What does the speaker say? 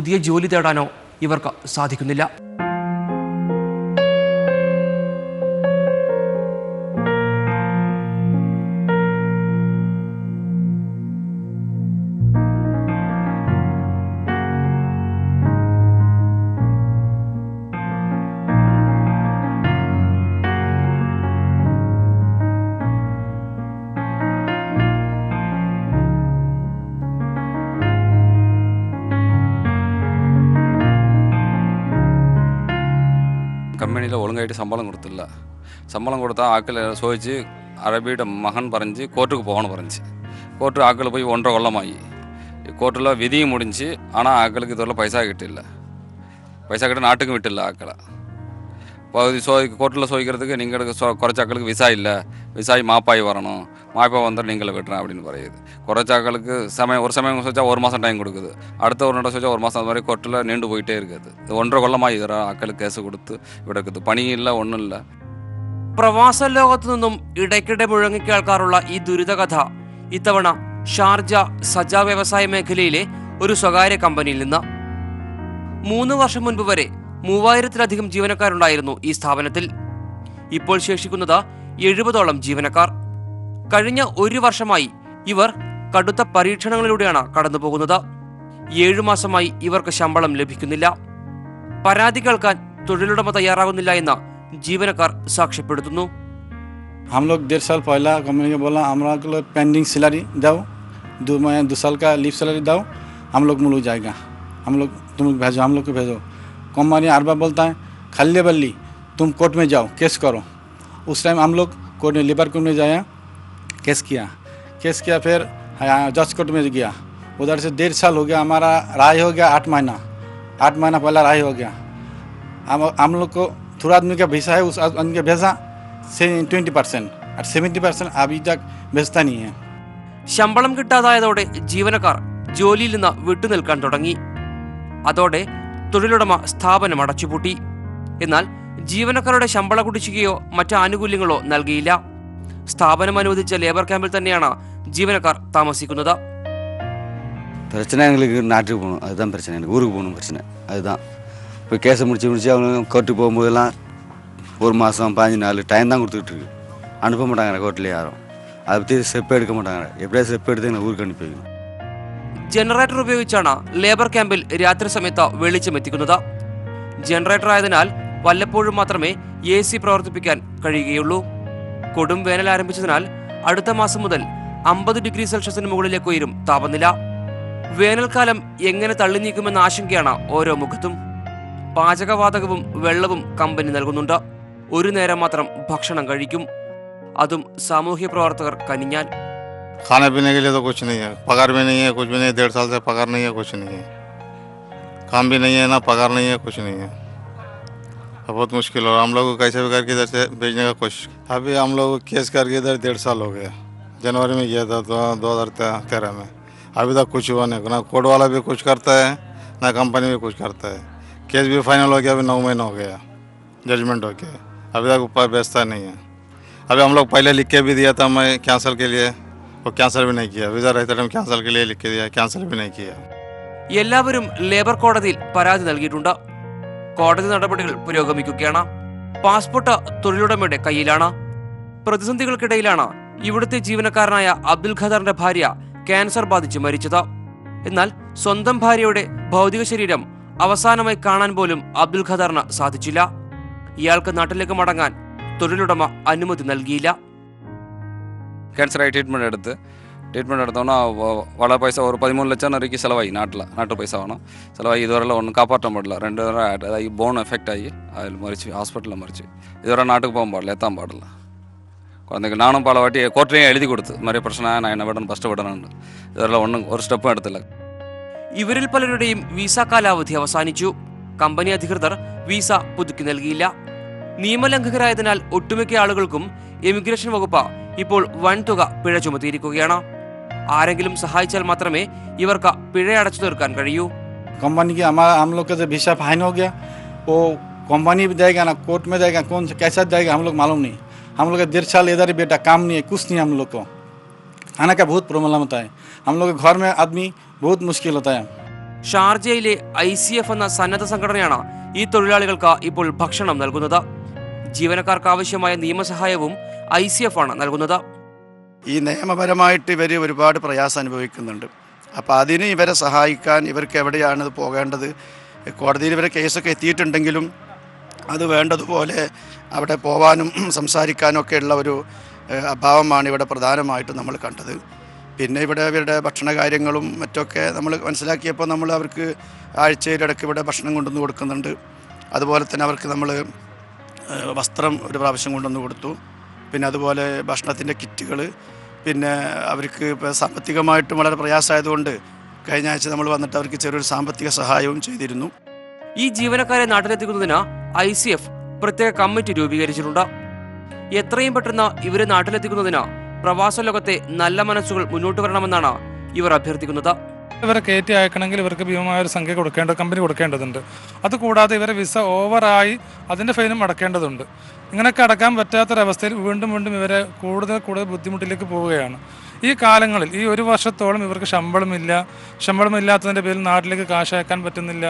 പുതിയ ജോലി തേടാനോ ഇവർക്ക് സാധിക്കുന്നില്ല. കമ്പനിയിൽ ഒഴുങ്കായിട്ട് ശമ്പളം കൊടുത്തില്ല. ശമ്പളം കൊടുത്താൽ ആക്കൾ ചോദിച്ച് അറബിയുടെ മകൻ പറഞ്ഞ് കോർട്ടുക്ക് പോകണം പറഞ്ഞ് കോർട്ട് ആക്കൾ പോയി 1.5 കൊല്ലമായി. കോർട്ടിൽ വിധിയും മുടിഞ്ഞ് ஆனால் ആക്കൾക്ക് ഇതുവരെ പൈസ കിട്ടില്ല. പൈസ കിട്ടാൻ നാട്ടുക്ക് വിട്ടില്ല ആക്കളെ. അപ്പോൾ കോർട്ടിൽ ചോദിக்கிறதுக்கு നിങ്ങൾ കുറച്ച് ആക്കൾക്ക് വിസ ഇല്ല, വിസായി മാപ്പായി வரணும், மாப்பாய் வந்தால் நீங்கள் விட்டுறேன் அப்படின்னு പറയുது. കുറച്ച് ആക്കൾക്ക് ஒரு சமயம் ചോദിച്ചാൽ 1 മാസം ടൈം കൊടുക്കുന്നത്, അടുത്ത ഒരു ചോദിച്ചാൽ 1 മാസം അത് மாதிரி കോർട്ടിൽ നീണ്ടു പോയിട്ടേ இருக்குது. 1.5 കൊല്ലമായി ആക്കൾ കേസ് കൊടുത്ത് ഇവിടെ இருக்குது. പണിയില്ല, ഒന്നുമില്ല. പ്രവാസ ലോകത്തു നിന്നും ഇടയ്ക്കിടെ മുഴങ്ങിക്കേൾക്കാറുള്ള ഈ ദുരിതകഥ ഇത്തവണ ഷാർജ സജ വ്യവസായ മേഖലയിലെ ഒരു സ്വകാര്യ കമ്പനിയിൽ നിന്ന്. 3 വർഷം മുൻപ് വരെ 3000-ലധികം ജീവനക്കാരുണ്ടായിരുന്നു ഈ സ്ഥാപനത്തിൽ. ഇപ്പോൾ ശേഷിക്കുന്നത് 70ഓളം ജീവനക്കാർ. കഴിഞ്ഞ 1 വർഷമായി ഇവർ കടുത്ത പരീക്ഷണങ്ങളിലൂടെയാണ് കടന്നുപോകുന്നത്. 7 മാസമായി ഇവർക്ക് ശമ്പളം ലഭിക്കുന്നില്ല. പരാതി കേൾക്കാൻ തൊഴിലുടമ തയ്യാറാകുന്നില്ല എന്ന് ജീവനക്കാർ സാക്ഷ്യപ്പെടുത്തുന്നു. हम लोग 1.5 साल पहला कंपनी के बोला हम लोग पेंडिंग सैलरी दो, 2 साल का लीव सैलरी दो, हम लोग मुल्क जाएगा, हम लोग तुम लोग भेजो, हम लोग को भेजो. कंपनी अरबा बोलता है खल्ले बल्ली तुम कोर्ट में जाओ, केस करो. उस टाइम हम लोग कोर्ट में लेबर कोर्ट में जाया, केस किया फिर जज कोर्ट में गया. उधर से 1.5 साल हो गया, हमारा राय हो गया 8 महीना पहला राय हो गया. हम लोग को थोड़ा आदमी का वीसा है, उस आदमी का भेजा 20% और 70% अभी तक भेजता नहीं है. ശമ്പളം കിട്ടാതായതോടെ ജീവനക്കാർ ജോലിയിൽ നിന്ന് വിട്ടുനിൽക്കാൻ തുടങ്ങി. അതോടെ തൊഴിലുടമ സ്ഥാപനം അടച്ചുപൂട്ടി. എന്നാൽ ജീവനക്കാരുടെ ശമ്പള കുടിശ്ശികയോ മറ്റ് ആനുകൂല്യങ്ങളോ നൽകിയില്ല. സ്ഥാപനം അനുവദിച്ച ലേബർ ക്യാമ്പിൽ തന്നെയാണ് ജീവനക്കാർ താമസിക്കുന്നത്. பிரச்சனை எங்களுக்கு நாட்டுக்கு போகணும், அதுதான் பிரச்சனை. எனக்கு ஊருக்கு போகணும் பிரச்சனை, அதுதான். இப்போ கேஸை முடிச்சு அவங்க கோர்ட்டுக்கு போகும்போதெல்லாம் 1 மாதம் 15 நாள் டைம் தான் கொடுத்துக்கிட்டு இருக்கு. அனுப்ப மாட்டாங்க கோர்ட்டில் யாரும். அதை பற்றி ஸ்டெப் எடுக்க மாட்டாங்க. எப்படியா ஸ்டெப் എടുത്ത് എന്നെ ഊർക്ക് അനുപ്പി വയ്ക്കും. ജനറേറ്റർ ഉപയോഗിച്ചാണ് ലേബർ ക്യാമ്പിൽ രാത്രി സമയത്ത് വെളിച്ചമെത്തിക്കുന്നത്. ജനറേറ്റർ ആയതിനാൽ വല്ലപ്പോഴും മാത്രമേ AC പ്രവർത്തിപ്പിക്കാൻ കഴിയുകയുള്ളൂ. കൊടും വേനൽ ആരംഭിച്ചതിനാൽ അടുത്ത മാസം മുതൽ 50 ഡിഗ്രി സെൽഷ്യസിന് മുകളിലേക്ക് ഉയരും താപനില. വേനൽക്കാലം എങ്ങനെ തള്ളി നീക്കുമെന്ന ആശങ്കയാണ് ഓരോ മുഖത്തും. പാചകവാതകവും വെള്ളവും കമ്പനി നൽകുന്നുണ്ട്. ഒരു നേരം മാത്രം ഭക്ഷണം കഴിക്കും, അതും സാമൂഹ്യ പ്രവർത്തകർ കനിഞ്ഞാൽ. खाने पीने के लिए तो कुछ नहीं है, पगार भी नहीं है, कुछ भी नहीं. 1.5 साल से पगार नहीं है, कुछ नहीं है, काम भी नहीं है, ना पगार नहीं है, कुछ नहीं है. बहुत मुश्किल हो रहा. हम लोग को कैसे भी करके इधर से भेजने का कोशिश. अभी हम लोग केस करके इधर 1.5 साल हो गया. जनवरी में गया था 2013 में. अभी तक कुछ हुआ नहीं. ना कोर्ट वाला भी कुछ करता है, ना कंपनी भी कुछ करता है. केस भी फाइनल हो गया, अभी 9 महीना हो गया, जजमेंट हो गया, अभी तक ऊपर बेचता नहीं है. अभी हम लोग पहले लिख के भी दिया था मैं कैंसिल के लिए, वो कैंसिल भी नहीं किया. वीज़ा रहते टाइम कैंसिल के लिए लिख के दिया, कैंसिल भी नहीं किया. എല്ലാവരും ലേബർ കോടതിയിൽ പരാതി നൽകിയിട്ടുണ്ട്. കോടതി നടപടികൾ പുരോഗമിക്കുകയാണ്. പാസ്പോർട്ട് തൊഴിലുടമയുടെ കയ്യിലാണ്. പ്രതിസന്ധികൾക്കിടയിലാണ് ഇവിടുത്തെ ജീവനക്കാരനായ അബ്ദുൽ ഖദറിന്റെ ഭാര്യ ക്യാൻസർ ബാധിച്ച് മരിച്ചത്. എന്നാൽ സ്വന്തം ഭാര്യയുടെ ഭൗതിക ശരീരം അവസാനമായി കാണാൻ പോലും അബ്ദുൽ ഖദറിന് സാധിച്ചില്ല. ഇയാൾക്ക് നാട്ടിലേക്ക് മടങ്ങാൻ തൊഴിലുടമ അനുമതി നൽകിയില്ല. ക്യാൻസറായി ട്രീറ്റ്മെൻറ്റ് എടുത്തോன்னா വളരെ പൈസ ഒരു 13 ലക്ഷം വரைக்கு ചിലവായി. നാട്ടു പൈസ വേണം ചിലവായി. ഇതുവരെ ഒന്നും കാപ്പാറ്റാൻ പാടില്ല. 2 തവണ അതായത് ബോൺ എഫക്റ്റ് ആയി അതിൽ മരിച്ചു, ഹോസ്പിറ്റലിൽ മരിച്ചു. ഇതുവരെ നാട്ടിൽ പോകാൻ പാടില്ല, എത്താൻ പാടില്ല. കുഴந்தைக்கு நானும் பல வாட்டி கோர்ட்லேயும் எழுதி கொடுத்து மாதிரி பிரச்சனை நான் என்ன விடணும் ஃபஸ்ட்டு விடணுണ്ട്. ഇതുവരെ ഒരു സ്റ്റെപ്പും എടുത്തില്ല. ഇവരിൽ പലരുടെയും വിസ കാലാവധി അവസാനിച്ചു. കമ്പനി അധികൃതർ വിസ പുതുക്കി നൽകിയില്ല. നിയമലംഘകരായതിനാൽ ഒട്ടുമിക്ക ആളുകൾക്കും ഇമിഗ്രേഷൻ വകുപ്പ് ഇപ്പോൾ വൻതുക പിഴ ചുമത്തിയിരിക്കുകയാണ്. ആരെങ്കിലും സഹായിച്ചാൽ മാത്രമേ ഇവർക്ക് പിഴ അടച്ചു തീർക്കാൻ കഴിയൂ. कंपनी की हम लोग का जब वीसा फाइन हो गया, वो कंपनी भी जाएगा ना कोर्ट में जाएगा, कौन सा कैसा जाएगा हम लोग मालूम नहीं. हम लोग का 1.5 साल इधर ही बेटा, काम नहीं है, कुछ नहीं. हम लोग को खाने का बहुत प्रॉब्लम होता है. हम लोग के घर में आदमी बहुत मुश्किल होता है. ഷാർജയിലെ ICF എന്ന സന്നദ്ധ സംഘടനയാണ് ഈ തൊഴിലാളികൾക്ക് ഇപ്പോൾ ഭക്ഷണം നൽകുന്നത്. ജീവനക്കാർക്ക് ആവശ്യമായ നിയമസഹായവും ICF ആണ് നൽകുന്നത്. ഈ നിയമപരമായിട്ട് ഇവർ ഒരുപാട് പ്രയാസം അനുഭവിക്കുന്നുണ്ട്. അപ്പോൾ അതിന് ഇവരെ സഹായിക്കാൻ ഇവർക്ക് എവിടെയാണ് പോകേണ്ടത്, കോടതിയിൽ ഇവരെ കേസൊക്കെ എത്തിയിട്ടുണ്ടെങ്കിലും അത് വേണ്ടതുപോലെ അവിടെ പോകാനും സംസാരിക്കാനും ഒക്കെ ഉള്ള ഒരു അഭാവമാണ് ഇവിടെ പ്രധാനമായിട്ട് നമ്മൾ കണ്ടത്. പിന്നെ ഇവിടെ ഇവരുടെ ഭക്ഷണ കാര്യങ്ങളും മറ്റൊക്കെ നമ്മൾ മനസ്സിലാക്കിയപ്പോൾ നമ്മൾ അവർക്ക് ആഴ്ചയിലിടയ്ക്ക് ഇവിടെ ഭക്ഷണം കൊണ്ടുവന്ന് കൊടുക്കുന്നുണ്ട്. അതുപോലെ തന്നെ അവർക്ക് നമ്മൾ വസ്ത്രം ഒരു പ്രാവശ്യം കൊണ്ടുവന്ന് കൊടുത്തു. പിന്നെ അതുപോലെ ഭക്ഷണത്തിൻ്റെ കിറ്റുകൾ, പിന്നെ അവർക്ക് ഇപ്പോൾ സാമ്പത്തികമായിട്ടും വളരെ പ്രയാസമായതുകൊണ്ട് കഴിഞ്ഞ ആഴ്ച നമ്മൾ വന്നിട്ട് അവർക്ക് ചെറിയൊരു സാമ്പത്തിക സഹായവും ചെയ്തിരുന്നു. ഈ ജീവനക്കാരെ നാട്ടിലെത്തിക്കുന്നതിന് ICF പ്രത്യേക കമ്മിറ്റി രൂപീകരിച്ചിട്ടുണ്ട്. എത്രയും പെട്ടെന്ന് ഇവരെ നാട്ടിലെത്തിക്കുന്നതിന് പ്രവാസ ലോകത്തെ നല്ല മനസ്സുകൾ മുന്നോട്ട് വരണമെന്നാണ് ഇവർ അഭ്യർത്ഥിക്കുന്നത്. ഇവരെ കയറ്റി അയക്കണമെങ്കിൽ ഇവർക്ക് ഭീമമായ ഒരു സംഖ്യ കമ്പനി കൊടുക്കേണ്ടതുണ്ട്. അതുകൂടാതെ ഇവരെ വിസ ഓവറായി അതിൻ്റെ ഫൈനും അടക്കേണ്ടതുണ്ട്. ഇങ്ങനെയൊക്കെ അടക്കാൻ പറ്റാത്തൊരവസ്ഥയിൽ വീണ്ടും ഇവരെ കൂടുതൽ ബുദ്ധിമുട്ടിലേക്ക് പോവുകയാണ്. ഈ കാലങ്ങളിൽ ഈ 1 വർഷത്തോളം ഇവർക്ക് ശമ്പളമില്ലാത്തതിൻ്റെ പേരിൽ നാട്ടിലേക്ക് കാശ് അയക്കാൻ പറ്റുന്നില്ല.